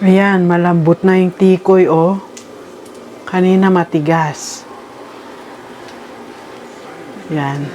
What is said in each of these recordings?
Ayan, malambot na yung tikoy, oh. Kanina matigas. Yan.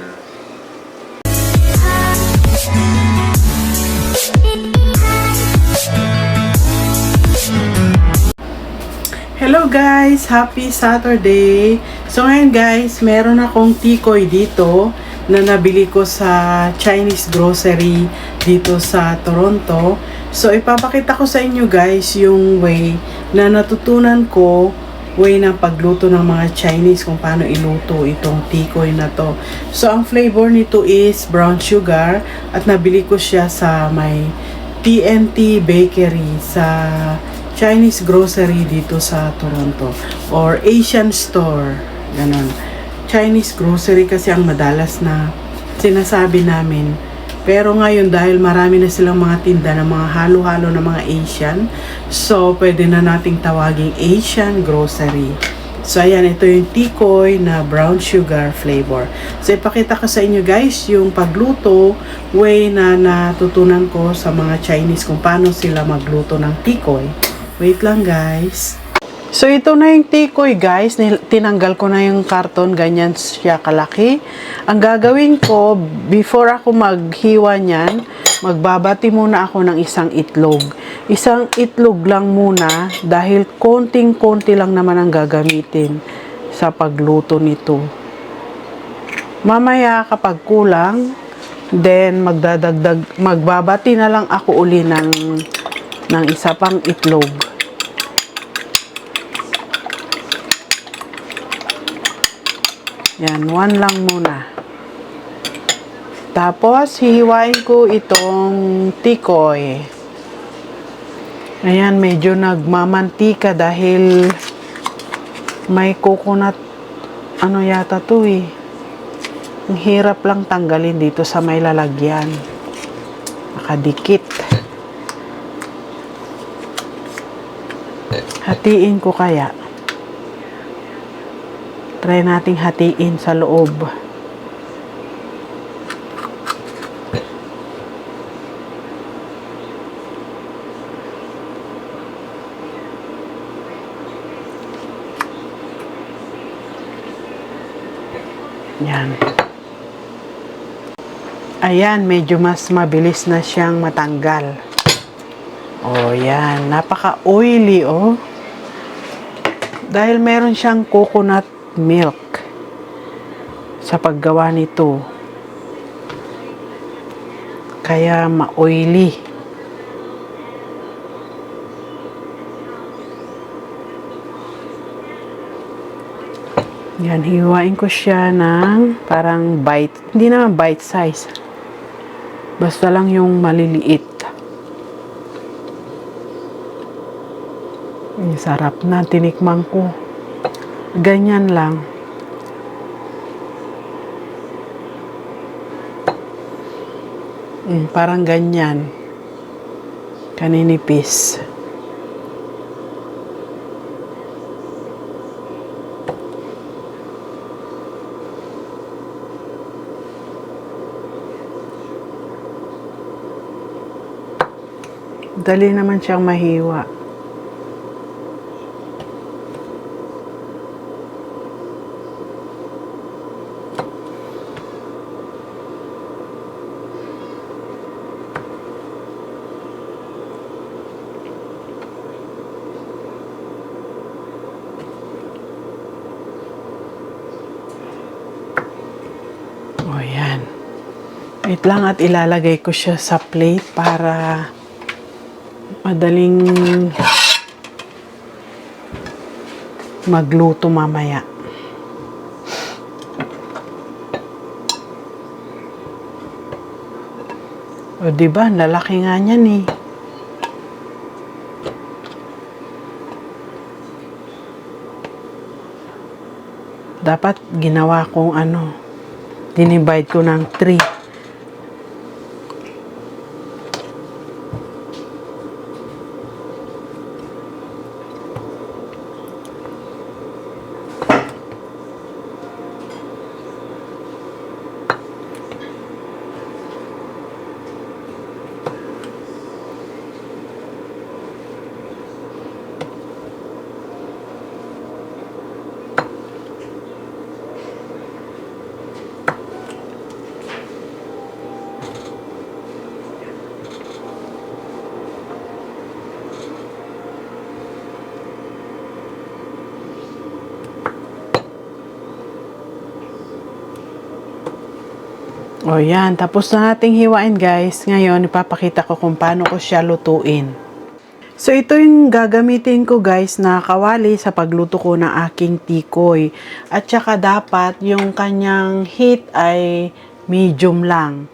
Hello guys! Happy Saturday! So ngayon guys, meron akong tikoy dito na nabili ko sa Chinese grocery dito sa Toronto. So ipapakita ko sa inyo guys yung way na natutunan ko, way ng pagluto ng mga Chinese kung paano iluto itong tikoy na to. So ang flavor nito is brown sugar at nabili ko siya sa may TNT Bakery sa Chinese grocery dito sa Toronto or Asian store, ganon. Chinese grocery kasi ang madalas na sinasabi namin. Pero ngayon dahil marami na silang mga tinda ng mga halo-halo na mga Asian, so pwede na nating tawaging Asian grocery. So ayan, ito yung tikoy na brown sugar flavor. So ipakita ko sa inyo guys yung pagluto, way na natutunan ko sa mga Chinese kung paano sila magluto ng tikoy. Wait lang guys. So ito na yung tikoy guys, tinanggal ko na yung karton, ganyan siya kalaki. Ang gagawin ko, before ako maghiwa niyan, magbabati muna ako ng isang itlog. Isang itlog lang muna dahil konting-konti lang naman ang gagamitin sa pagluto nito. Mamaya kapag kulang, then magbabati na lang ako uli ng isa pang itlog. Yan, one lang muna. Tapos, hihiwain ko itong tikoy. Ayan, medyo nagmamantika dahil may coconut, ano yata to eh. Ang hirap lang tanggalin dito sa may lalagyan. Nakadikit. Hatiin ko kaya. Try nating hatiin sa loob. Yan. Ayan, medyo mas mabilis na siyang matanggal. Oh, yan. Napaka-oily, oh. Dahil meron siyang coconut milk sa paggawa nito. Kaya ma-oily. Yan, hiwain ko siya ng parang bite. Hindi naman bite size. Basta lang yung maliliit. Sarap na, tinikman ko. Ganyan lang. Parang ganyan. Kaninipis. Dali naman siyang mahiwa. O yan. Wait lang at ilalagay ko siya sa plate para madaling magluto mamaya. O diba, lalaki nga niyan eh. Dapat ginawa kong dinivide ko ng 3. O yan, tapos na nating hiwain guys. Ngayon, ipapakita ko kung paano ko siya lutuin. So ito yung gagamitin ko guys na kawali sa pagluto ko ng aking tikoy. At saka dapat yung kanyang heat ay medium lang.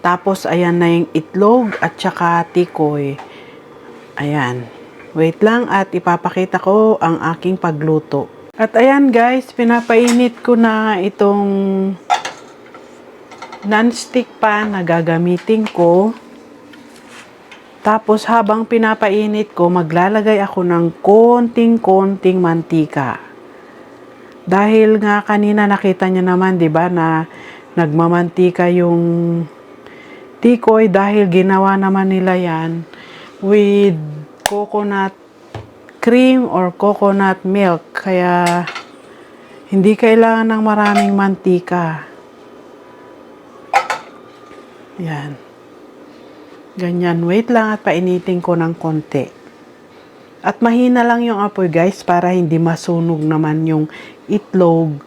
Tapos ayan na yung itlog at saka tikoy. Ayan. Wait lang at ipapakita ko ang aking pagluto. At ayan guys, pinapainit ko na itong non-stick pan na gagamitin ko. Tapos habang pinapainit ko, maglalagay ako ng konting-konting mantika. Dahil nga kanina nakita niyo naman, 'di ba, na nagmamantika yung tikoy dahil ginawa naman nila 'yan with coconut cream or coconut milk. Kaya hindi kailangan ng maraming mantika. Yan. Ganyan. Wait lang at painitin ko ng konti. At mahina lang yung apoy guys para hindi masunog naman yung itlog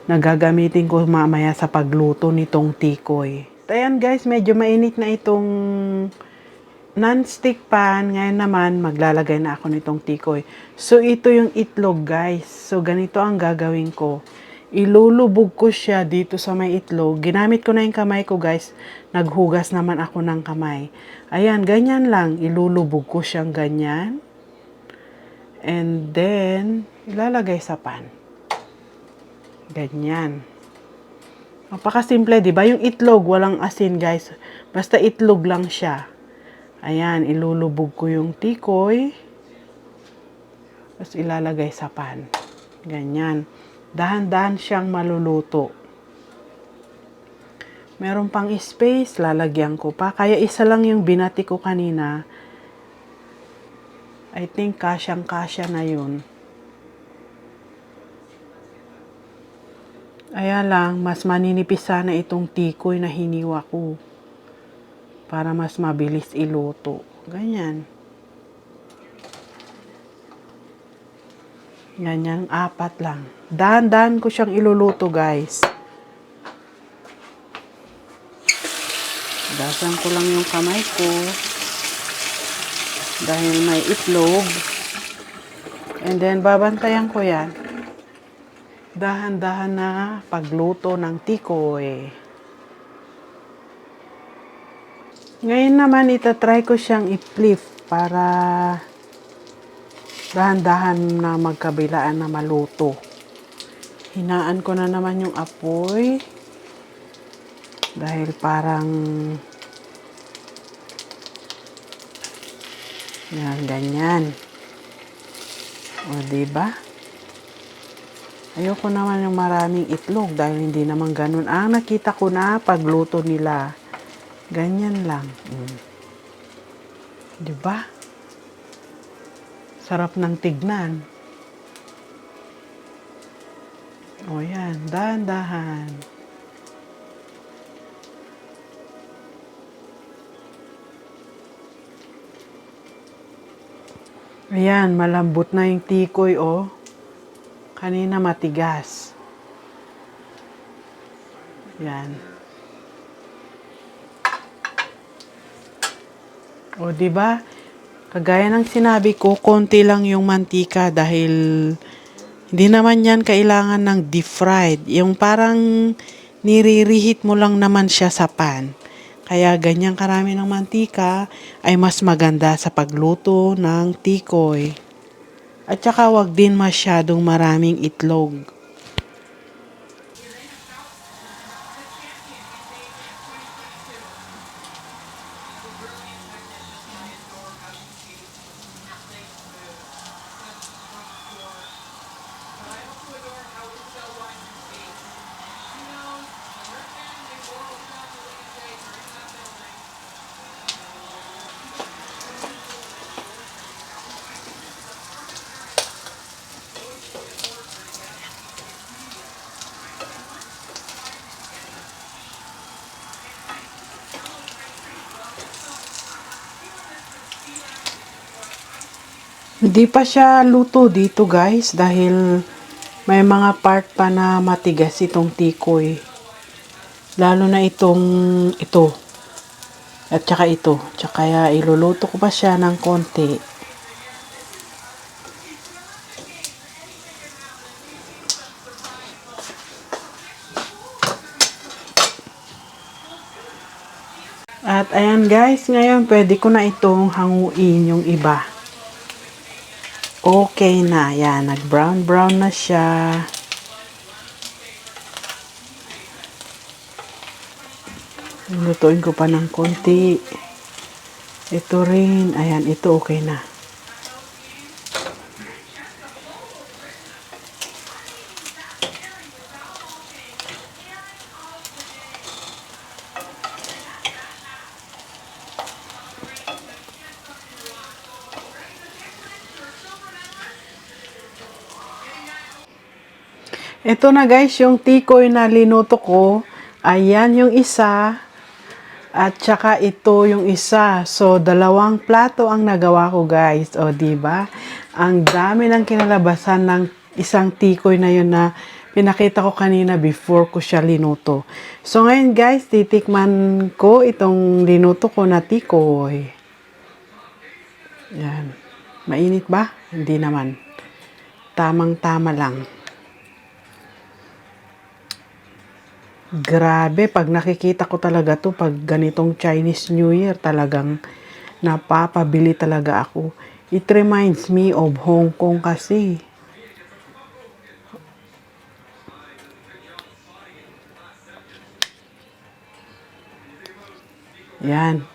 na gagamitin ko mamaya sa pagluto nitong tikoy. Ayan guys, medyo mainit na itong non-stick pan. Ngayon naman, maglalagay na ako nitong tikoy. So, ito yung itlog guys. So, ganito ang gagawin ko. Ilulubog ko siya dito sa may itlog. Ginamit ko na yung kamay ko guys. Naghugas naman ako ng kamay. Ayan, ganyan lang. Ilulubog ko siyang ganyan. And then, ilalagay sa pan. Ganyan. Napakasimple, di ba? Yung itlog, walang asin guys. Basta itlog lang siya. Ayan, ilulubog ko yung tikoy. Tapos ilalagay sa pan. Ganyan. Dahan-dahan siyang maluluto. Meron pang space, lalagyan ko pa. Kaya isa lang yung binati ko kanina. I think kasyang-kasya na yun. Ayan lang, mas maninipis sana itong tikoy na hiniwa ko. Para mas mabilis iluto. Ganyan. Ganyan, 4 lang. Dahan-dahan ko siyang iluluto guys. Dasan ko lang yung kamay ko. Dahil may itlog. And then, babantayan ko yan. Dahan-dahan na pagluto ng tikoy. Ngayon naman, itatry ko siyang i-flip para dahan-dahan na magkabilaan na maluto. Hinaan ko na naman yung apoy. Dahil parang yan, ganyan. O, diba? Ayoko naman yung maraming itlog dahil hindi naman ganun. Ang nakita ko na pagluto nila. Ganyan lang. Diba? Sarap ng tignan. O yan, dahan-dahan. Ayan, malambot na yung tikoy, oh. Kanina matigas. Yan. O, diba? Kagaya ng sinabi ko, konti lang yung mantika dahil hindi naman yan kailangan ng deep fried. Yung parang nire-reheat mo lang naman siya sa pan. Kaya ganyan karami ng mantika ay mas maganda sa pagluto ng tikoy. At saka wag din masyadong maraming itlog. Hindi pa siya luto dito guys dahil may mga part pa na matigas itong tikoy. Lalo na ito. At saka ito. Tsaka kaya iluluto ko pa siya ng konti. At ayan guys, ngayon pwede ko na itong hanguin yung iba. Okay na, yan, nag-brown na siya. Lutuin ko pa ng konti. Ito rin, ayan, ito okay na. Ito na guys, yung tikoy na linuto ko. Ayan yung isa. At saka ito yung isa. So, 2 plato ang nagawa ko guys. O, diba? Ang dami ng kinalabasan ng isang tikoy na yun na pinakita ko kanina before ko siya linuto. So, ngayon guys, titikman ko itong linuto ko na tikoy. Yan. Mainit ba? Hindi naman. Tamang-tama lang. Grabe, pag nakikita ko talaga to pag ganitong Chinese New Year, talagang napapabili talaga ako. It reminds me of Hong Kong kasi. Yan.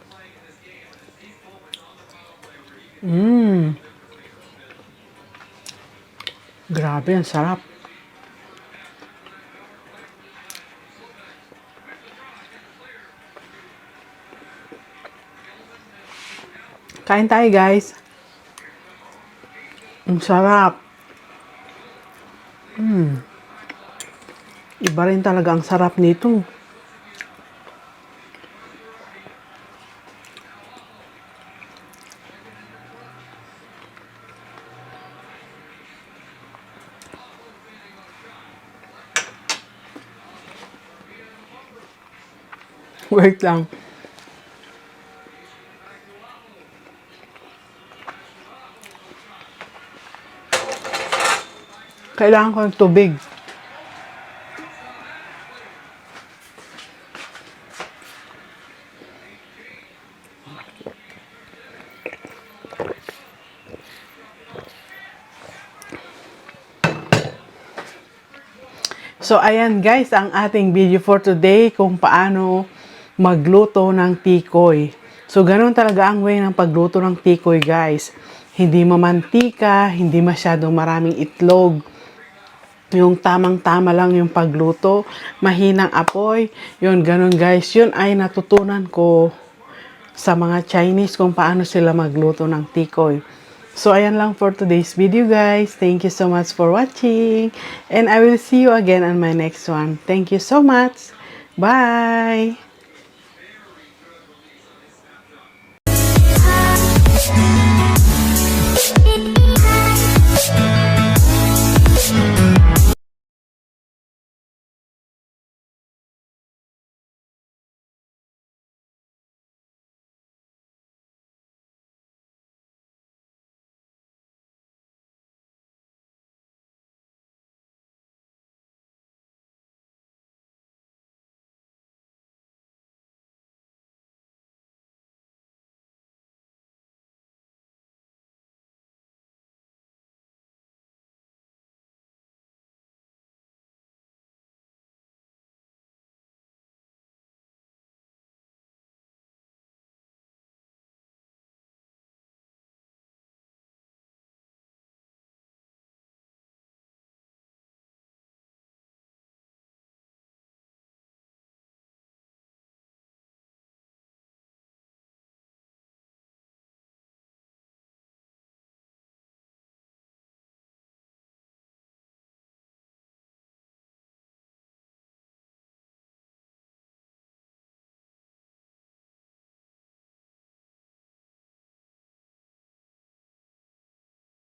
Grabe, ang sarap. Kain tayo guys. Ang sarap. Iba rin talaga ang sarap nito. Wait lang. Kailangan ko ng tubig. So, ayan guys, ang ating video for today kung paano magluto ng tikoy. So, ganun talaga ang way ng pagluto ng tikoy guys. Hindi mamantika, hindi masyadong maraming itlog. Yung tamang-tama lang yung pagluto, mahinang apoy. Yun, ganun guys. Yun ay natutunan ko sa mga Chinese kung paano sila magluto ng tikoy. So, ayan lang for today's video guys. Thank you so much for watching. And I will see you again on my next one. Thank you so much. Bye!